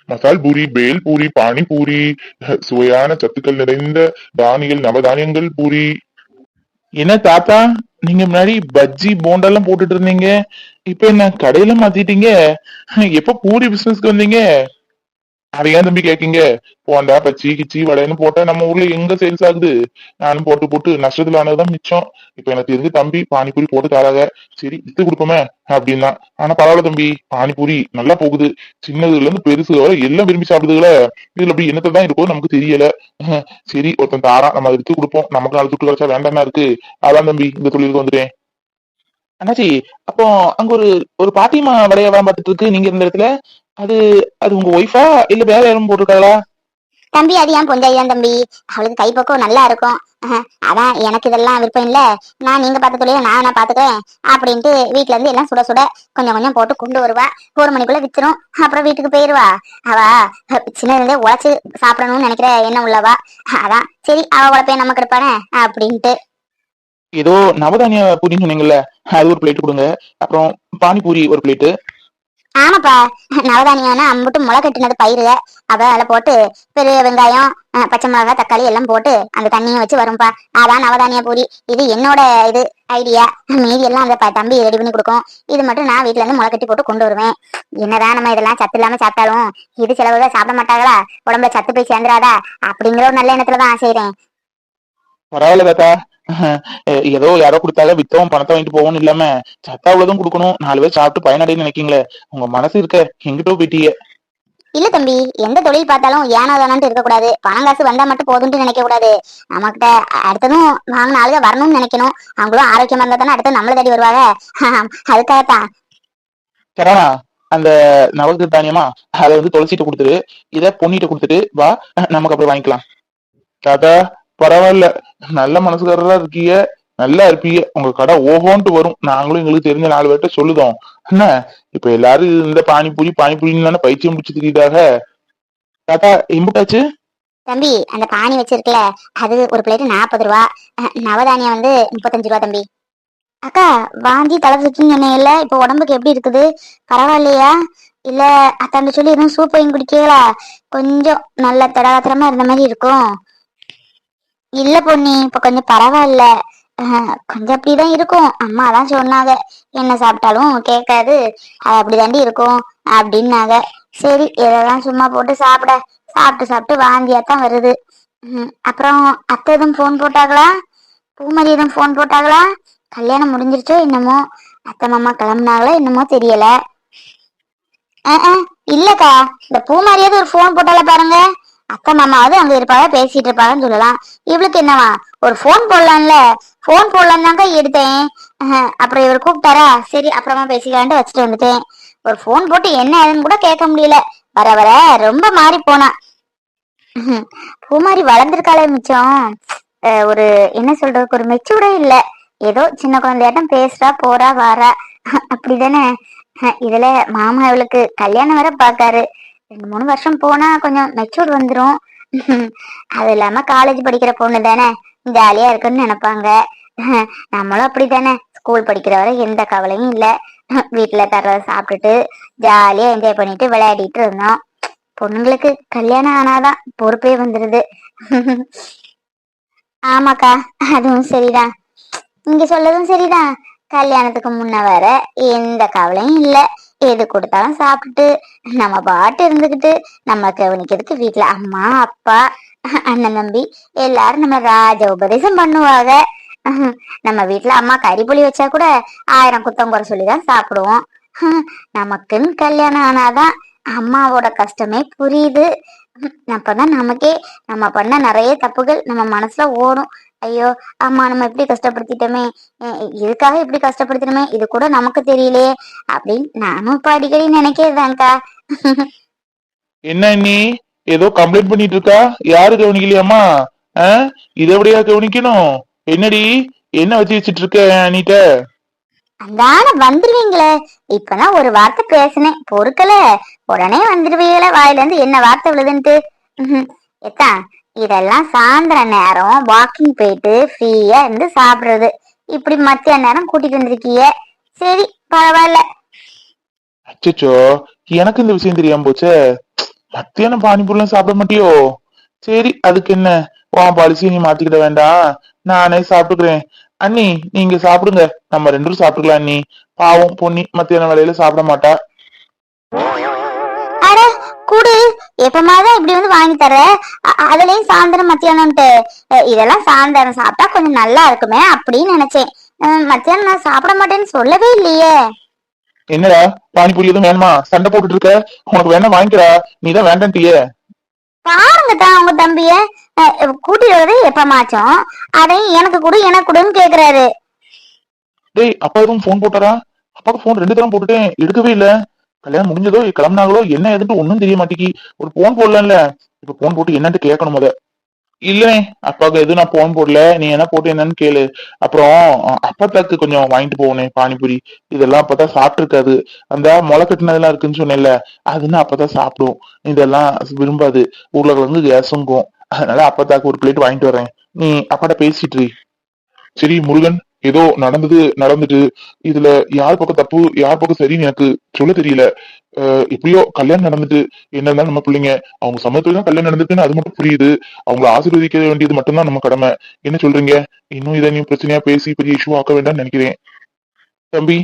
மசால் பூரி, பேல் பூரி, பானிபூரி, சுவையான சத்துக்கள் நிறைந்த நவதானியங்கள் பூரி. என்ன தாத்தா, நீங்க முன்னாடி பஜ்ஜி போண்டெல்லாம் போட்டுட்டு இருந்தீங்க, இப்ப என்ன கடையில மாத்திட்டீங்க? எப்ப பூரி பிசினஸ்க்கு வந்தீங்க? அதை ஏன் தம்பி கேக்கீங்க? போண்டா பச்சி கிச்சி வடைன்னு போட்டா நம்ம ஊர்ல எங்க சேல்ஸ் ஆகுது? நானும் போட்டு போட்டு நஷ்டத்துல ஆனதுதான் மிச்சம். இப்ப எனக்கு தெரிஞ்சு தம்பி பானிபூரி போட்டு தராத, சரி வித்து கொடுப்போமே அப்படின்னா. ஆனா பரவாயில்ல தம்பி, பானிபூரி நல்லா போகுது. சின்னதுல இருந்து பெருசு வரை எல்லாம் விரும்பி சாப்பிடுதுல. இதுல அப்படி என்னத்தான் இருக்கோ நமக்கு தெரியல. சரி ஒருத்தன் தாரா, நம்ம அதை வித்து கொடுப்போம். நமக்கு நாலு துட்டு கிடைச்சா வேண்டாம்னா இருக்கு. அதான் தம்பி இந்த தொழிலுக்கு வந்துட்டேன். அண்ணாச்சி, அப்போ அங்க ஒரு ஒரு பாட்டிமா வடைய வியாபாரம் பார்த்துட்டு இருக்கு நீங்க இருந்த இடத்துல. அது அது உங்க ஒய்ஃபா இல்ல வேற யாரும் போட்டிருக்காளா? தம்பி அது ஏன் பொஞ்சாதிதான் தம்பி, அவளுக்கு கைப்பக்கம் நல்லா இருக்கும். அதான் எனக்கு இதெல்லாம் விருப்பம் இல்ல, நான் நீங்க பார்த்த தொழில நான் பாத்துக்கிறேன் அப்படின்ட்டு வீட்டுல இருந்து எல்லாம் சுட சுட கொஞ்சம் கொஞ்சம் போட்டு கொண்டு வருவா. 1 மணிக்குள்ள விச்சிரும், அப்புறம் வீட்டுக்கு போயிருவா. அவ சின்னதுல உழைச்சு சாப்பிடணும்னு நினைக்கிற எண்ணம் உள்ளவா. அதான் சரி அவ உழைப்பே நமக்கு இருப்பானே அப்படின்ட்டு. ஏதோ நவதானிய பூரின்னு சொன்னீங்கல்ல, அது ஒரு பிளேட் கொடுங்க. அப்புறம் பானிபூரி ஒரு பிளேட்டு. ஆமாப்பா, நவதானியம்னா அம்புட்டு முளை கட்டினது பயிறு, அவ அதில் போட்டு பெரிய வெங்காயம் பச்சை மிளகாய் தக்காளி எல்லாம் போட்டு அந்த தண்ணியை வச்சு வரும்பா. அதான் நவதானிய பூரி. இது என்னோட இது ஐடியா. மீதி எல்லாம் அந்த தம்பி ரெடி பண்ணி கொடுக்கும். இது மட்டும் நான் வீட்டுல இருந்து முளை கட்டி போட்டு கொண்டு வருவேன். என்னதான் நம்ம இதெல்லாம் சத்து இல்லாம சாப்பிட்டாலும் இது சிலவுக சாப்பிட மாட்டாங்களா, உடம்புல சத்து போய் சேர்ந்துடாதா அப்படிங்கிற ஒரு நல்ல எண்ணத்துலதான் செய்றேன். பரவாயில்ல தாத்தா, ஏதோ யாரோ கொடுத்தாங்க வித்தவும் பணத்தை வாங்கிட்டு போவோம்னு இல்லாம சத்தா உள்ளதும் கொடுக்கணும். 4 பேர் சாப்பிட்டு பயனடைன்னு நினைக்கீங்களே, உங்க மனசு இருக்க எங்கிட்டோ போயிட்டீங்க. இல்ல தம்பி, எந்த தொழில் பார்த்தாலும் ஏனோ தானோன்ட்டு இருக்கக்கூடாது. பணம் காசு வந்தா மட்டும் போதும்னு நினைக்க கூடாது. நம்மகிட்ட அடுத்ததும் வாங்கின ஆளுக வரணும்னு நினைக்கணும். அவங்களும் ஆரோக்கியமா இருந்தா தானே அடுத்து நம்மள தேடி வருவாங்க. அதுக்காகத்தான். சரவணா, அந்த நவக்கு தானியமா அதை வந்து தொலைச்சிட்டு கொடுத்துரு, இதை பொண்ணிட்டு கொடுத்துட்டு வா, நமக்கு அப்புறம் வாங்கிக்கலாம். தாத்தா பரவாயில்ல, நல்ல மனசுக்காரரா இருக்கீங்க, நல்லா இருப்பீங்க. உங்க கடை ஓஹோன்ட்டு வரும். நாங்களும் எங்களுக்கு தெரிஞ்ச 4 பேர்ட்ட சொல்லுதோம். என்ன இப்ப எல்லாரும் இந்த பானிபூரி பானிபூரின்னு தானே பைத்தியம் முடிச்சு திரியுதாக. தாத்தா இம்புட்டாச்சு. தம்பி அந்த பானி வச்சிருக்கல, அது ஒரு பிளேட் 40 ரூபா. நவதானியம் வந்து 35 ரூபா தம்பி. அக்கா, வாந்தி தலை சுத்தின்னு இல்ல, இப்ப உடம்புக்கு எப்படி இருக்குது? பரவாயில்லையா? இல்ல அத்தாண்ட சொல்லி எதுவும் சூப் வாங்கி குடிக்கீங்களா? கொஞ்சம் நல்ல தடாத்திரமா இருந்த மாதிரி இருக்கும். இல்ல பொண்ணி, இப்ப கொஞ்சம் பரவாயில்ல. கொஞ்சம் அப்படிதான் இருக்கும். அம்மா தான் சொன்னாங்க, என்ன சாப்பிட்டாலும் கேட்காது, அது அப்படிதாண்டி இருக்கும் அப்படின்னாங்க. சரி இதெல்லாம் சும்மா போட்டு சாப்பிட்டு சாப்பிட்டு வாந்தியாத்தான் வருது. அப்புறம் அத்தை எதுவும் போன் போட்டாங்களா? பூமதி எதுவும் போன் போட்டாங்களா? கல்யாணம் முடிஞ்சிருச்சோ என்னமோ, அத்தை மாமா கிளம்புனாங்களோ என்னமோ தெரியல. இல்லக்கா, இந்த பூமாரியாவது ஒரு போன் போட்டால பாருங்க. அத்தை மாமாவது அங்க இருப்பாங்க, பேசிட்டு இருப்பாங்கன்னு சொல்லலாம். இவளுக்கு என்னவா, ஒரு போன் போடலாம்ல. போன் போடலாம் தாங்க எடுத்தேன். அப்புறம் இவர் கூப்பிட்டாரா, சரி அப்புறமா பேசிக்கலான்ட்டு வச்சுட்டு வந்துட்டேன். ஒரு போன் போட்டு என்ன ஆகுதுன்னு கூட கேட்க முடியல. வர வர ரொம்ப மாறி போனா. பூமாரி வளர்ந்துருக்காளே மிச்சம். ஒரு என்ன சொல்றதுக்கு ஒரு மெச்சூர்டே இல்ல. ஏதோ சின்ன குழந்தையாட்டம் பேசுறா போறா வாரா, அப்படிதானே. இதுல மாமா இவளுக்கு கல்யாணம் வர பாக்காரு. 2-3 வருஷம் போனா கொஞ்சம் மெச்சூர் வந்துரும். அது இல்லாம காலேஜ் படிக்கிற பொண்ணு தானே, ஜாலியா இருக்குன்னு நினைப்பாங்க. நம்மளும் அப்படித்தானே, ஸ்கூல் படிக்கிற வரை எந்த கவலையும் இல்ல. வீட்டுல தர்றத சாப்பிட்டுட்டு ஜாலியா என்ஜாய் பண்ணிட்டு விளையாடிட்டு இருந்தோம். பொண்ணுங்களுக்கு கல்யாணம் ஆனாதான் பொறுப்பே வந்துருது. ஆமாக்கா, அதுவும் சரிதான். நீங்க சொல்லதும் சரிதான். கல்யாணத்துக்கு முன்ன வர எந்த கவலையும் இல்ல. எது கொடுத்தாலும் சாப்பிட்டுட்டு நம்ம பாட்டு இருந்துகிட்டு நம்ம கவனிக்கிறதுக்கு வீட்டுல அம்மா அப்பா அண்ணன் தம்பி எல்லாரும் நம்ம ராஜ உபதேசம் பண்ணுவாங்க. நம்ம வீட்டுல அம்மா கறிப்புளி வச்சா கூட 1000 குத்தம் குறை சொல்லிதான் சாப்பிடுவோம். நமக்குன்னு கல்யாணம் ஆனாதான் அம்மாவோட கஷ்டமே புரியுது. அப்பதான் நமக்கே நம்ம பண்ண நிறைய தப்புகள் நம்ம மனசுல ஓடும். ஐயோ அம்மா நம்ம எப்படி கஷ்டப்படுத்திட்டோமே, இதுக்காக இப்படி கஷ்டப்படுத்தினோமே, இது கூட நமக்கு தெரியலையே அப்படின்னு நானும் இப்ப அடிக்கடி நினைக்கிறதான்க்கா. என்ன நீ ஏதோ கம்ப்ளைண்ட் பண்ணிட்டு இருக்கா? யாரு கவனிக்கலையாமா? இதை எப்படியா கவனிக்கணும்? என்னடி என்ன வச்சு வச்சிட்டு இருக்க நீட்ட? அந்தான வந்துருவீங்களே, இப்பதான் ஒரு வார்த்தை பேசினேன் பொறுக்கல, உடனே வந்துருவீங்களே, வாயில இருந்து என்ன வார்த்தை விழுதுன்ட்டு. எத்தா, இதெல்லாம் சாயந்தர நேரம் வாக்கிங் போயிட்டு ஃப்ரீயா இருந்து சாப்பிடுறது. இப்படி மத்திய நேரம் கூட்டிட்டு வந்திருக்கீங்க. சரி பரவாயில்ல. அச்சோ, எனக்கு இந்த விஷயம் தெரியாம போச்சே. மத்தியானம் பானிபூரிலாம் சாப்பிட மாட்டியோ? சரி, அதுக்கு என்ன, உன் பாலிசி நீ மாத்திக்கிட வேண்டாம், நானே சாப்பிட்டுக்கிறேன். அண்ணி, நீங்க சாப்பிடுங்க, நம்ம ரெண்டு பேரும் சாப்பிட்டுக்கலாம் அண்ணி. பாவம் பொன்னி மத்தியான வேலையில சாப்பிட மாட்டா. அட கூடு, எப்பமாதான் இப்படி வந்து வாங்கி தர, அதுலயும் சாயந்தரம் மத்தியானம்ட்டு. இதெல்லாம் சாயந்தரம் சாப்பிட்டா கொஞ்சம் நல்லா இருக்குமே அப்படின்னு நினைச்சேன். மத்தியானம் நான் சாப்பிட மாட்டேன்னு சொல்லவே இல்லையே. என்னடா, பானிபூரி எதுவும் வேணுமா? சண்டை போட்டுட்டு இருக்க. உனக்கு வேணா வாங்கிக்கிறா, நீதான் வேண்டான்ட்டியே. பாருங்க தான் உங்க தம்பிய கூட்டிட்டு வரது எப்பமாச்சும், அதையும் எனக்கு கொடு எனக்கு கொடுன்னு கேக்குறாரு. டேய், அப்பா எதுவும் போன் போட்டாரா? அப்பாவுக்கு போன் 2 தரம் போட்டுட்டேன், எடுக்கவே இல்ல. கல்யாணம் முடிஞ்சதோ கிளம்புனாங்களோ என்ன ஏதுன்னு ஒண்ணும் தெரிய மாட்டேங்கி. ஒரு போன் போடலாம்ல. இப்ப போன் போட்டு என்னன்னு கேட்கணும் முத. இல்லனே, அப்பாவுக்கு எதுவும் நான் போன் போடல, நீ என்ன போட்டு என்னன்னு கேளு. அப்புறம் அப்பத்தாக்கு கொஞ்சம் வாங்கிட்டு போகணே பானிபூரி. இதெல்லாம் அப்பதான் சாப்பிட்டு இருக்காது. அந்த முளை கட்டினதெல்லாம் இருக்குன்னு சொன்னேன்ல, அதுன்னு அப்பதான் சாப்பிடும். இதெல்லாம் விரும்பாது. உருளைக்கிழங்கு கேஸுங்கும். அதனால அப்பத்தாக்கு ஒரு பிளேட் வாங்கிட்டு வரேன். நீ அப்பாட்ட பேசிட்டு இரு. சரி முருகன், ஏதோ நடந்தது நடந்துட்டு, இதுல யார் பக்கம் தப்பு யார் பக்கம் சரின்னு எனக்கு சொல்ல தெரியல. எப்படியோ கல்யாணம் நடந்துட்டு, என்ன இருந்தாலும் நம்ம பிள்ளைங்க, அவங்க சமயத்துல தான் கல்யாணம் நடந்துட்டுன்னு அது மட்டும் புரியுது. அவங்கள ஆசீர்வதிக்க வேண்டியது மட்டும்தான் நம்ம கடமை. என்ன சொல்றீங்க? இன்னும் இதை நீ பிரச்சனையா பேசி பெரிய இஷ்யூ ஆக்க வேண்டாம்னு நினைக்கிறேன். தம்பி,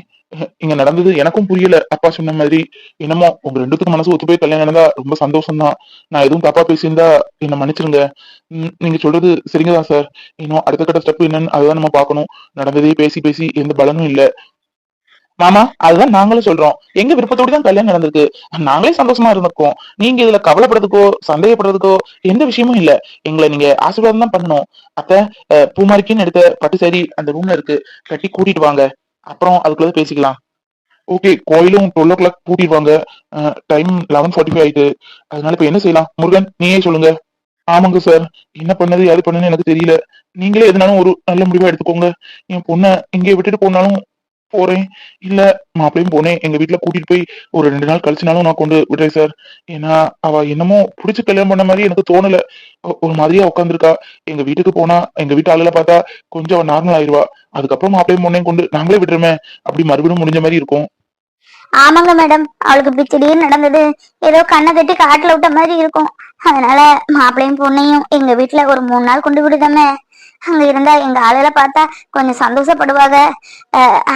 இங்க நடந்தது எனக்கும் புரியல. அப்பா சொன்ன மாதிரி என்னமோ உங்க ரெண்டுத்துக்கும் மனசு ஒத்து போய் கல்யாணம் நடந்தா ரொம்ப சந்தோஷம் தான். நான் எதுவும் தப்பா பேசியிருந்தா என்ன மன்னிச்சிருங்க. நீங்க சொல்றது சரிங்கதான் சார். இன்னும் அடுத்த கட்ட ஸ்டெப் என்னன்னு அதுதான் நம்ம பார்க்கணும். நடந்ததே பேசி பேசி எந்த பலனும் இல்ல. மாமா, அதுதான் நாங்களும் சொல்றோம். எங்க விருப்பத்தோடு தான் கல்யாணம் நடந்திருக்கு. நாங்களே சந்தோஷமா இருந்திருக்கோம். நீங்க இதுல கவலைப்படுறதுக்கோ சந்தேகப்படுறதுக்கோ எந்த விஷயமும் இல்ல. எங்களை நீங்க ஆசீர்வாதம் தான் பண்ணணும். அத்த, பூமாரிக்குன்னு எடுத்த பட்டு சாரி அந்த ரூம்ல இருக்கு, கட்டி கூட்டிட்டு வாங்க. அப்புறம் அதுக்குள்ள பேசிக்கலாம். ஓகே, கோயிலும் 12 o'clock பூட்டிடுவாங்க. டைம் 11:45 ஆயிட்டு. அதனால இப்ப என்ன செய்யலாம்? முருகன், நீயே சொல்லுங்க. ஆமாங்க சார். என்ன பண்ணது யாரு பண்ணுன்னு எனக்கு தெரியல. நீங்களே எதுனாலும் ஒரு நல்ல முடிவா எடுத்துக்கோங்க. என் பொண்ண இங்கே விட்டுட்டு போனாலும் போறேன். இல்ல மாப்பிளையும் போனேன் எங்க வீட்டுல கூட்டிட்டு போய் ஒரு 2 நாள் கழிச்சுனாலும் நான் கொண்டு விடுறேன் சார். ஏன்னா அவ என்னமோ புடிச்சு கல்யாணம் பண்ண மாதிரி எனக்கு தோணல. ஒரு மாதிரியா உட்காந்துருக்கா. எங்க வீட்டுக்கு போனா எங்க வீட்டு ஆளுல பார்த்தா கொஞ்சம் அவ நார்மல் ஆயிருவா. அதுக்கப்புறம் மாப்பிளையும் பொண்ணையும் கொண்டு நாங்களே விட்டுருமே. அப்படி மறுபடியும் முடிஞ்ச மாதிரி இருக்கும். ஆமாங்க மேடம், அவளுக்கு இப்படி திடீர்னு நடந்தது ஏதோ கண்ணை கட்டி காட்டுல விட்ட மாதிரி இருக்கும். அதனால மாப்பிள்ளையும் பொண்ணையும் எங்க வீட்டுல ஒரு 3 நாள் கொண்டு விடுதாமே. அங்க இருந்தா எங்க ஆளுல பார்த்தா கொஞ்சம் சந்தோஷப்படுவாங்க.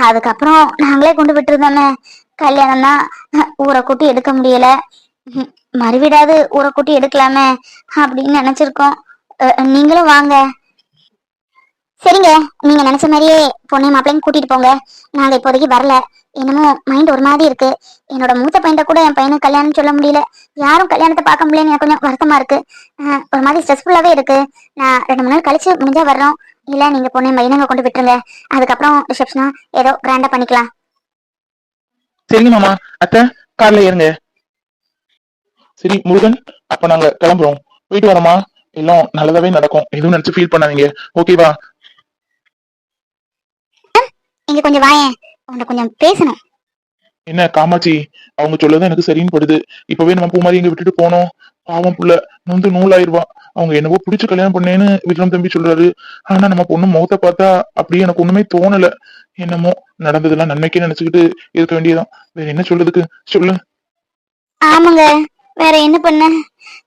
அதுக்கப்புறம் நாங்களே கொண்டு விட்டுருந்தோமே. கல்யாணம் தான், ஊரை கூட்டி எடுக்க முடியல. மறுவிடாது ஊரை கூட்டி எடுக்கலாமே அப்படின்னு நினைச்சிருக்கோம். நீங்களும் வாங்க. சரிங்க, நீங்க நினைச்ச மாதிரியே பொண்ணை மாப்பிள்ளையும் கூட்டிட்டு போங்க. நாங்க இப்போதைக்கு வரல. என்னமோ மைண்ட் ஒரு மாதிரி இருக்கு. என்னோட மூத்த பையனை கூட என் பையனுக்கு கல்யாணம் சொல்ல முடியல. யாரும் கல்யாணத்தை பார்க்க முடியலன்னு எனக்கு கொஞ்சம் வருத்தமா இருக்கு. ஒரு மாதிரி ஸ்ட்ரெஸ்ஃபுல்லாவே இருக்கு. நான் 2 3 நாள் கழிச்சு முடிஞ்சா வர்றோம். இல்ல நீங்க பொண்ணை பையனங்க கொண்டு விட்டுருங்க. அதுக்கப்புறம் ரிசப்ஷனா ஏதோ கிராண்டா பண்ணிக்கலாம். சரிங்க மாமா. அத்தை, கார்ல ஏறுங்க. சரி முருகன், அப்ப நாங்க கிளம்புறோம். போயிட்டு வரோமா? எல்லாம் நல்லதாவே நடக்கும், எதுவும் நினைச்சு ஃபீல் பண்ணாதீங்க. ஓகேவா? இங்க கொஞ்சம் வாயேன், உன்கிட்ட கொஞ்சம் பேசணும். என்ன காமாட்சி, அவங்க சொல்லதான் எனக்கு சரின்னு படுது. இப்பவே நம்ம பூமாரி இங்க விட்டுட்டு போனோம். பாவம் புள்ள நொந்து நூலாயிருவா. அவங்க என்னவோ பிடிச்சு கல்யாணம் பண்ணேன்னு விக்ரம் தம்பி சொல்றாரு. ஆனா நம்ம பொண்ணு முகத்தை பார்த்தா அப்படியே எனக்கு ஒண்ணுமே தோணல. என்னமோ நடந்ததெல்லாம் நன்மைக்கே நினைச்சுக்கிட்டு இருக்க வேண்டியதான். வேற என்ன சொல்றதுக்கு சொல்லு. ஆமாங்க, வேற என்ன பண்ண.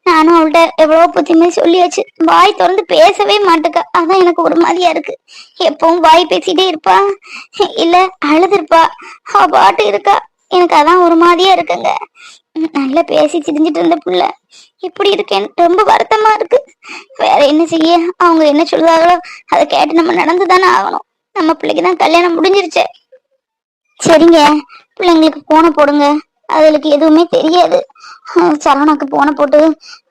நானும் அவள்கிட்ட எவ்வளவு புத்தியுமே சொல்லியாச்சு. வாய் திறந்து பேசவே மாட்டேக்கா. அதான் எனக்கு ஒரு மாதிரியா இருக்கு. எப்பவும் வாய் பேசிட்டே இருப்பா, இல்ல அழுதுருப்பா. அவ பாட்டு இருக்கா. எனக்கு அதான் ஒரு மாதிரியா இருக்குங்க. நல்லா பேசி திரிஞ்சிட்டு இருந்த புள்ள இப்படி இருக்கேன்னு ரொம்ப வருத்தமா இருக்கு. வேற என்ன செய்ய, அவங்க என்ன சொல்றாங்களோ அதை கேட்டு நம்ம நடந்துதானே ஆகணும். நம்ம பிள்ளைக்குதான் கல்யாணம் முடிஞ்சிருச்சு. சரிங்க, பிள்ளைங்களுக்கு போன போடுங்க. அதுகளுக்கு எதுவுமே தெரியாது. சரவணாக்கு போன போட்டு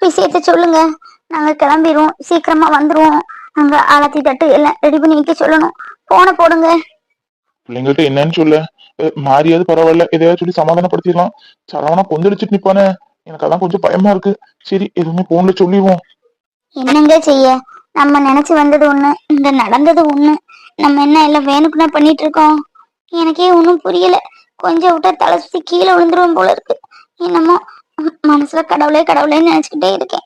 விஷயத்த சொல்லுங்க. நாங்க கிளம்பிடுவோம், சீக்கிரமா வந்துருவோம். அங்க ஆலத்தி தட்டு எல்லாம் ரெடி பண்ணி வைக்க சொல்லணும். போன போடுங்க. பிள்ளைங்கள்ட்ட என்னன்னு சொல்ல. மாறியாவது பரவாயில்ல, எதையாவது சொல்லி சமாதானப்படுத்திடலாம். சரவணா கொந்தளிச்சுட்டு நிப்பானே, எனக்கு அதான் கொஞ்சம் பயமா இருக்கு. சரி, எதுவுமே போன்ல சொல்லிடுவோம். என்னங்க செய்ய, நம்ம நினைச்சு வந்தது ஒண்ணு, இந்த நடந்தது ஒண்ணு. நம்ம என்ன எல்லாம் வேணுக்குன்னா பண்ணிட்டு இருக்கோம். எனக்கே ஒண்ணும் புரியல. கொஞ்சம் விட்டா தலை சுத்தி கீழே விழுந்துருவோம் போல இருக்கு. என்னமோ மனசுல கடவுளே கடவுளேன்னு நினைச்சுக்கிட்டே இருக்கேன்.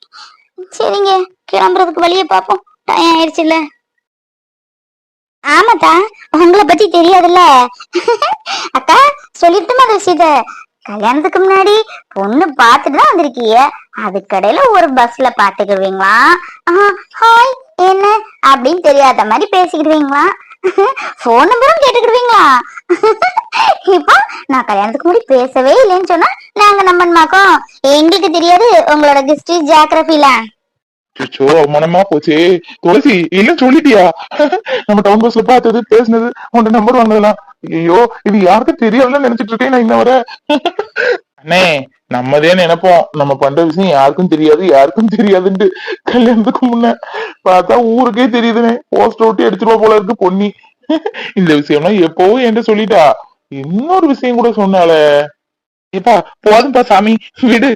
சரிங்க, கிளம்புறதுக்கு வழியை பார்ப்போம். டைம் ஆயிடுச்சுல்ல. ஆமாத்தா, உங்களை பத்தி தெரியாதுல்ல. அக்கா, சொல்லிட்டுமா அந்த விஷயத்த? கல்யாணத்துக்கு முன்னாடி பொண்ணு பார்த்துட்டு தான் வந்திருக்கீங்க. அதுக்கடையில ஒரு பஸ்ல பாத்துக்கிடுவீங்களா? ஹாய் என்ன அப்படின்னு தெரியாத மாதிரி பேசிக்கிடுவீங்களா? போன் நம்பரும் கேட்டுக்கிடுவீங்களா? இப்போ நான் கல்யாணத்துக்கு முன்னாடி பேசவே இல்லைன்னு சொன்னா நாங்க நம்பணுமாக்கோம்? எங்களுக்கு தெரியாது உங்களோட ஹிஸ்டரி ஜியோகிராபில. அச்சோ அவமானமா போச்சே. துளசி இல்ல சொல்லிட்டியா? நம்ம டவுன் பஸ்ல பார்த்தது பேசினது உன்ட நம்பர் வாங்கலாம். ஐயோ இது யாருக்கும் தெரியாதுன்னு நினைச்சிட்டு இருக்கேன் நான் இன்ன வர. அண்ணே நம்மதே நினைப்போம் நம்ம பண்ற விஷயம் யாருக்கும் தெரியாது யாருக்கும் தெரியாதுன்ட்டு. கல்யாணத்துக்கு முன்ன பார்த்தா ஊருக்கே தெரியுதுனே. போஸ்ட் ஓட்டி எடுத்துருவா போல இருக்கு பொன்னி. இந்த விஷயம்லாம் எப்பவும் என்கிட்ட சொல்லிட்டா. இன்னொரு விஷயம் கூட சொன்னாலே. ஏப்பா போதும்பா சாமி விடு.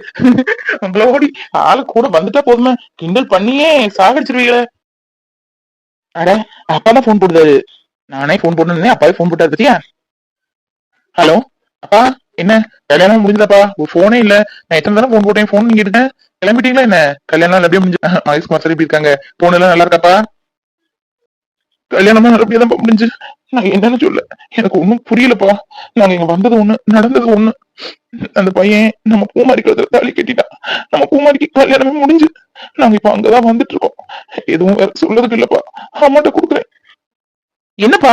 உங்களோடி ஆளு கூட வந்துட்டா போதுமே. கிண்டல் பண்ணியே சாகடிச்சிருவீங்களே. அட அப்பா தான் போன் போடுதாரு. நானே போன் போடணும்னே அப்பாவே போன் போட்டாரு பத்தியா? ஹலோ அப்பா என்ன கல்யாணம் முடிஞ்சதாப்பா? ஒரு போனே இல்ல. நான் எத்தனை தடவை போன் போட்டேன் போன் நீங்க எடுத்தேன். கிளம்பிட்டீங்களா என்ன? கல்யாணம் எப்படியும் முடிஞ்சு மகேஷ்குமார் சார் எப்படி இருக்காங்க? போன் எல்லாம் நல்லா இருக்காப்பா? கல்யாணமா நல்லபடியா தான் முடிஞ்சு. நான் என்னன்னு சொல்ல எனக்கு ஒண்ணும் புரியலப்பா. நாங்க இங்க வந்தது ஒண்ணு நடந்தது ஒண்ணு. அந்த பையன் நம்ம பூமாரி கழுத்துல தாலி கட்டிட்டான். நம்ம பூமாரிக்கு கல்யாணமே முடிஞ்சு நாங்க இப்ப அங்கதான் வந்துட்டு இருக்கோம். எதுவும் வேற சொல்லதுக்கு இல்லப்பா. அம்மாட்ட கொடுக்குறேன். என்னப்பா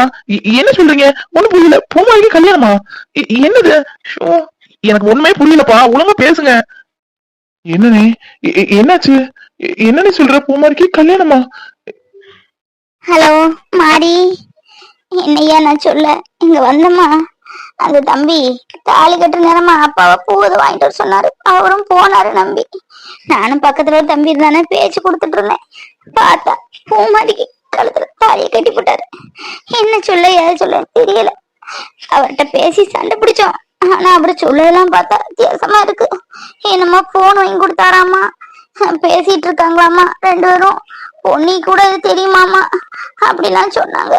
என்ன சொல்றீங்க? ஒண்ணும் புரியல. பூமாரிக்கு கல்யாணமா? என்னது? ஷோ, எனக்கு ஒண்ணுமே புரியலப்பா. ஒழுங்கா பேசுங்க. என்னனே என்னாச்சு? என்னன்னு சொல்ற? பூமாரிக்கு கல்யாணமா? ஹலோ மாடி, என்னையா நான் சொல்ல இங்க வந்தம்மா. அந்த தம்பி தாலி கட்டுற நேரமா அப்பாவை பூவை வாங்கிட்டு வர சொன்னாரு. அவரும் போனாரு நம்பி. நானும் பக்கத்துல ஒரு தம்பி இருந்தானே பேச்சு கொடுத்துட்டு இருந்தேன். பார்த்தா பூமாரிக்கு கழுத்துல தாலியை கட்டி போட்டாரு. என்ன சொல்ல ஏது சொல்ல தெரியல. அவர்கிட்ட பேசி சண்டை பிடிச்சோம். ஆனா அவரு சொல்லலாம் பார்த்தா வித்தியாசமா இருக்கு. என்னமோ போன் வாங்கி கொடுத்தாராமா, பேசிட்டு இருக்காங்களாமா ரெண்டு பேரும். பொன்னி கூட இது தெரியுமாமா அப்படிலாம் சொன்னாங்க.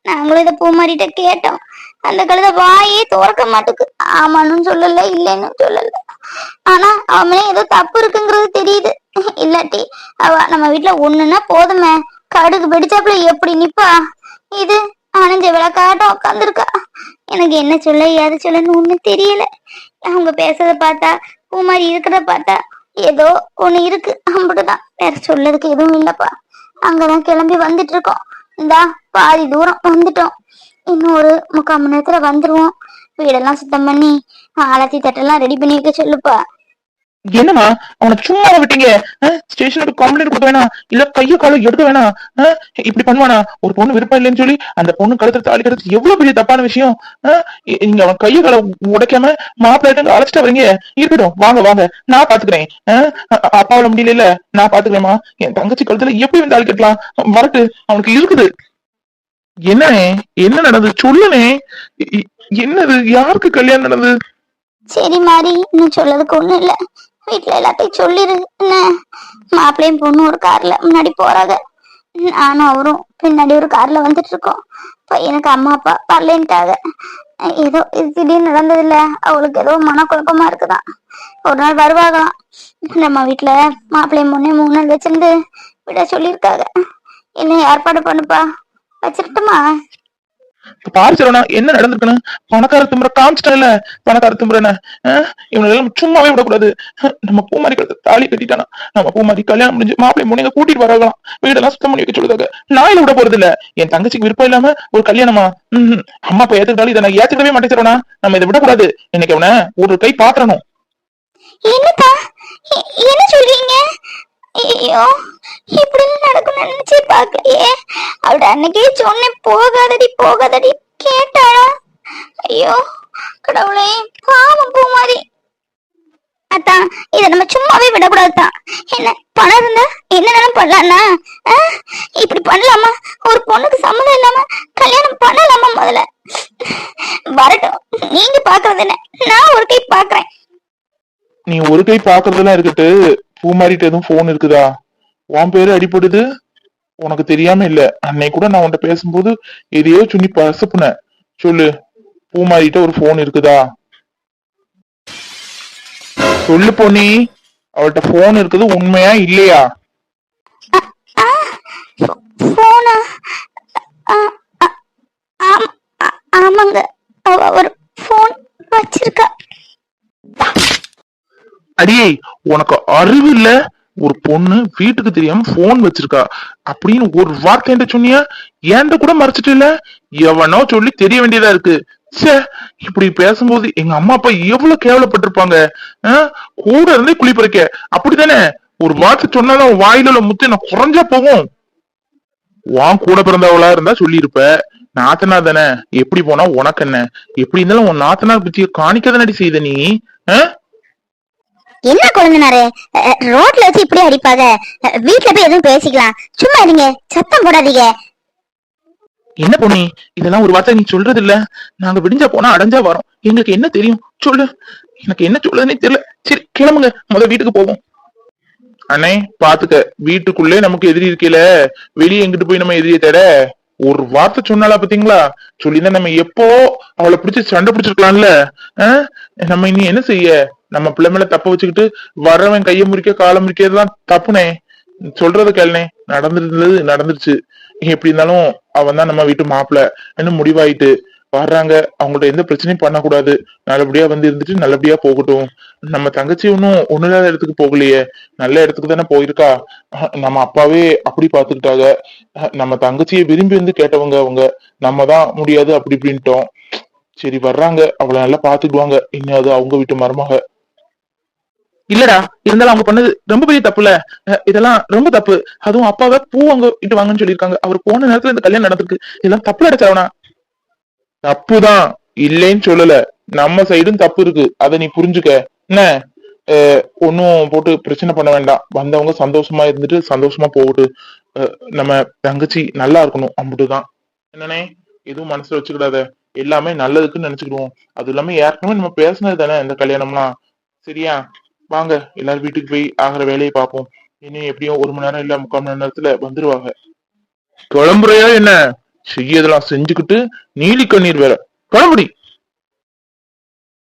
நாங்களும் இதை பூமாரிட்ட கேட்டோம். அந்த கழுத வாயே திறக்க மாட்டுக்கு. ஆமான்னு சொல்லல இல்லைன்னு சொல்லல. ஆனா அவன் ஏதோ தப்பு இருக்குங்கிறது தெரியுது. இல்லாட்டி அவ நம்ம வீட்டுல ஒண்ணுன்னா போதுமே, கடுகு வெடிச்சாப்புல எப்படி நிப்பா? இது அணைஞ்ச விளக்காட்டம் உட்காந்துருக்கா. எனக்கு என்ன சொல்ல ஏது சொல்லன்னு ஒண்ணும் தெரியல. அவங்க பேசுறத பார்த்தா பூமாரி இருக்கிறத பார்த்தா ஏதோ ஒண்ணு இருக்கு. அம்பிட்டுதான், வேற சொல்லதுக்கு எதுவும் இல்லப்பா. அங்கதான் கிளம்பி வந்துட்டு இருக்கோம். இந்தா பாதி தூரம் வந்துட்டோம். இன்னும் ஒரு 3/4 மணி நேரத்துல வந்துருவோம். வீடெல்லாம் சுத்தம் பண்ணி ஆலத்தி தட்டெல்லாம் ரெடி பண்ணி வைக்க சொல்லுப்பா. என்னமா அவனை சும்மா விட்டீங்க? ஸ்டேஷனுக்கு கம்ப்ளைண்ட் கொடுக்க வேணாம், இல்ல கைய கால எடுக்க வேணாம். இப்படி பண்ணுவானா? ஒரு பொண்ணு விருப்பம் இல்லைன்னு சொல்லி அந்த பொண்ணு கழுத்துல தாலி கட்டுறது எவ்வளவு பெரிய தப்பான விஷயம். நீங்க அவன் கைய கால உடைக்காம மாப்பிள்ளைட்டு அழைச்சிட்டு வரீங்க. இருக்கட்டும், வாங்க வாங்க, நான் பாத்துக்கிறேன். அப்பாவால முடியல இல்ல, நான் பாத்துக்கிறேமா. என் தங்கச்சி கழுத்துல எப்படி தாலி கட்டலாம்? வரட்டு, அவனுக்கு இருக்குது. என்னனே என்ன நடந்தது சொல்லுனே. என்னது? யாருக்கு கல்யாணம் நடந்தது? சரி மாறி, நீ சொல்லதுக்கு ஒண்ணும் இல்ல. வீட்டுல எல்லாத்தையும் சொல்லிரு என்ன. மாப்பிள்ளையும் பொண்ணு ஒரு கார்ல முன்னாடி போறாங்க. நானும் அவரும் பின்னாடி ஒரு கார்ல வந்துட்டு இருக்கோம். பையனுக்கு அம்மா அப்பா வரலன்ட்டாங்க. ஏதோ இது திடீர்னு நடந்தது இல்ல, அவளுக்கு ஏதோ மனக்குழப்பமா இருக்குதான். ஒரு நாள் வருவாங்களாம். நம்ம வீட்டுல மாப்பிள்ளையும் பொண்ணே 3 நாள் வச்சிருந்து விட சொல்லியிருக்காங்க. என்ன ஏற்பாடு பண்ணுப்பா, வச்சிருட்டுமா? பாரு சரவணா, என்ன நடந்திருக்குன்னு. பணக்கார தும்புற காமிச்சிட்டல. பணக்கார தும்புறன இவனெல்லாம் சும்மாவே விடக்கூடாது. நம்ம பூமாரி தாலி கட்டிட்டானா, நம்ம பூமாரி கல்யாணம் முடிஞ்சு மாப்பிள்ளை முனைங்க கூட்டிட்டு வரலாம். வீடெல்லாம் சுத்தம் பண்ணி வைக்க சொல்லுதாங்க. நான் இதை விட போறது இல்ல. என் தங்கச்சிக்கு விருப்பம் இல்லாம ஒரு கல்யாணமா? அம்மா அப்பா ஏத்துக்கிட்டாலும் இதை நான் ஏத்துக்கவே மாட்டேன் சரவணா. நம்ம இதை விடக்கூடாது. இன்னைக்கு அவனை ஒரு கை பாத்துறணும். என்னப்பா என்ன சொல்றீங்க? ஐயோ, இப்படி நடக்கும் நினைச்சே பாக்கலையே. அவட அன்னைக்கே சொன்னேன் போகாதடி போகாதடி, கேட்டாளா? ஐயோ கடவுளே, பாவம் பூமாரி. அதான் இத நம்ம சும்மாவே விடக்கூடாதுதான். என்ன பணம் இருந்தா என்னென்ன பண்ணலாம்னா இப்படி பண்ணலாமா? ஒரு பொண்ணுக்கு சம்மதம் இல்லாம கல்யாணம் பண்ணலாமா? முதல்ல வரட்டும், நீங்க பாக்குறது என்ன, நான் ஒரு கை பாக்குறேன். நீ ஒரு கை பாக்குறதெல்லாம் இருக்கட்டு, பூமாரிட்டு எதுவும் போன் இருக்குதா? உன் பேரு அடிபடுது, உனக்கு தெரியாம இல்ல. அன்னைக்கு கூட நான் உன்கிட்ட பேசும்போது எதையோ சுண்ணி பசப்புன. சொல்லு, பூமாரிட்ட ஒரு போன் இருக்குதா? சொல்லு பொன்னி, அவள்கிட்ட போன் இருக்குது உண்மையா இல்லையா? ஆமாங்க, அவ ஒரு போன் வச்சிருக்கா. அடியே, உனக்கு அறிவு இல்ல? ஒரு பொண்ணு வீட்டுக்கு தெரியாம போன் வச்சிருக்கா அப்படின்னு ஒரு வார்த்தை என்கிட்ட சொன்னியா? ஏன்ட கூட மறைச்சிட்டு இல்ல? எவனோ சொல்லி தெரிய வேண்டியதா இருக்கு. ச்சே, இப்படி பேசும்போது எங்க அம்மா அப்பா எவ்வளவு கேவலப்பட்டிருப்பாங்க. ஆ? கூட இருந்தே குழி பறிக்க அப்படித்தானே? ஒரு வார்த்தை சொன்னாலும் அவன் வாயில உள்ள முத்து நான் குறைஞ்சா போகும். உன் கூட பிறந்தவளா இருந்தா சொல்லியிருப்ப. நாத்தனார் தானே, எப்படி போனா உனக்கு என்ன? எப்படி இருந்தாலும் உன் நாத்தனார் பத்திய காணிக்கதானடி செய்த நீ. ஆ? என்ன கொழுந்தனாரு, ரோட்ல வச்சு இப்படி அடிப்பாங்க? வீட்டுல போய் எதுவும் பேசிக்கலாம். சும்மா இருங்க, சத்தம் போடாதீங்க. என்ன பொண்ணி, இதெல்லாம் ஒரு வார்த்தை நீ சொல்றது இல்ல? நாங்க விடிஞ்சா போனா அடைஞ்சா வரோம், எங்களுக்கு என்ன தெரியும் சொல்லு. எனக்கு என்ன சொல்றதுன்னே தெரியல. சரி கிளம்புங்க, வீட்டுக்கு போவோம். அண்ணே பாத்துக்க, வீட்டுக்குள்ளே நமக்கு எதிரி இருக்கல, வெளியே எங்கிட்டு போய் நம்ம எதிரிய தேட? ஒரு வார்த்தை சொன்னாலா பாத்தீங்களா? சொல்லிதான் நம்ம எப்போ அவளை பிடிச்சி சண்டை பிடிச்சிருக்கலாம்ல. ஆஹ்? நம்ம இனி என்ன செய்ய? நம்ம பிள்ளை மேல தப்ப வச்சுக்கிட்டு வர்றவன் கைய முறிக்க காலை முறிக்கிறதுலாம் தப்புனே. சொல்றது கேளுனே, நடந்திருந்தது நடந்துருச்சு. எப்படி இருந்தாலும் அவன் தான் நம்ம வீட்டு மாப்பிள்ள இன்னும் முடிவாயிட்டு வர்றாங்க. அவங்கள்ட்ட எந்த பிரச்சனையும் பண்ணக்கூடாது. நல்லபடியா வந்து இருந்துட்டு நல்லபடியா போகட்டும். நம்ம தங்கச்சி ஒண்ணும் இல்லாத இடத்துக்கு போகலையே, நல்ல இடத்துக்கு தானே போயிருக்கா. நம்ம அப்பாவே அப்படி பாத்துக்கிட்டாங்க. நம்ம தங்கச்சியை விரும்பி வந்து கேட்டவங்க அவங்க. நம்ம தான் முடியாது அப்படி இப்படின்ட்டோம். சரி வர்றாங்க, அவளை நல்லா பாத்துக்குவாங்க. இன்னும் அது அவங்க வீட்டு மருமக. இல்லடா, இருந்தாலும் அவங்க பண்ணது ரொம்ப பெரிய தப்புல. இதெல்லாம் ரொம்ப தப்பு. அதுவும் அப்பாவை பூ அங்க இட்டு வாங்கன்னு சொல்லியிருக்காங்க. அவர் போன நேரத்துல இந்த கல்யாணம் நடந்திருக்கு. இதெல்லாம் தப்பு அடைச்சவனா? தப்புதான், இல்லைன்னு சொல்லல. நம்ம சைடும் தப்பு இருக்கு, அதை நீ புரிஞ்சுக்க. என்ன? ஒன்னும் போட்டு பிரச்சனை பண்ண வேண்டாம். வந்தவங்க சந்தோஷமா இருந்துட்டு சந்தோஷமா போகுது. நம்ம தங்கச்சி நல்லா இருக்கணும், அம்புட்டுதான். என்னனே, எதுவும் மனசுல வச்சுக்கிடாத. எல்லாமே நல்லதுக்குன்னு நினைச்சுக்கிடுவோம். அது இல்லாம ஏற்கனவே நம்ம பேசினது தானே இந்த கல்யாணம்லாம். சரியா? வாங்க, எல்லாரும் வீட்டுக்கு போய் ஆகிற வேலையை பார்ப்போம். இன்னும் எப்படியும் 1 மணி நேரம் இல்ல 3/4 மணி நேரத்துல வந்துருவாங்க. கிளம்புறையா என்ன? செய்யதெல்லாம் செஞ்சுக்கிட்டு நீலி கண்ணீர் வேற. கிளம்புடி.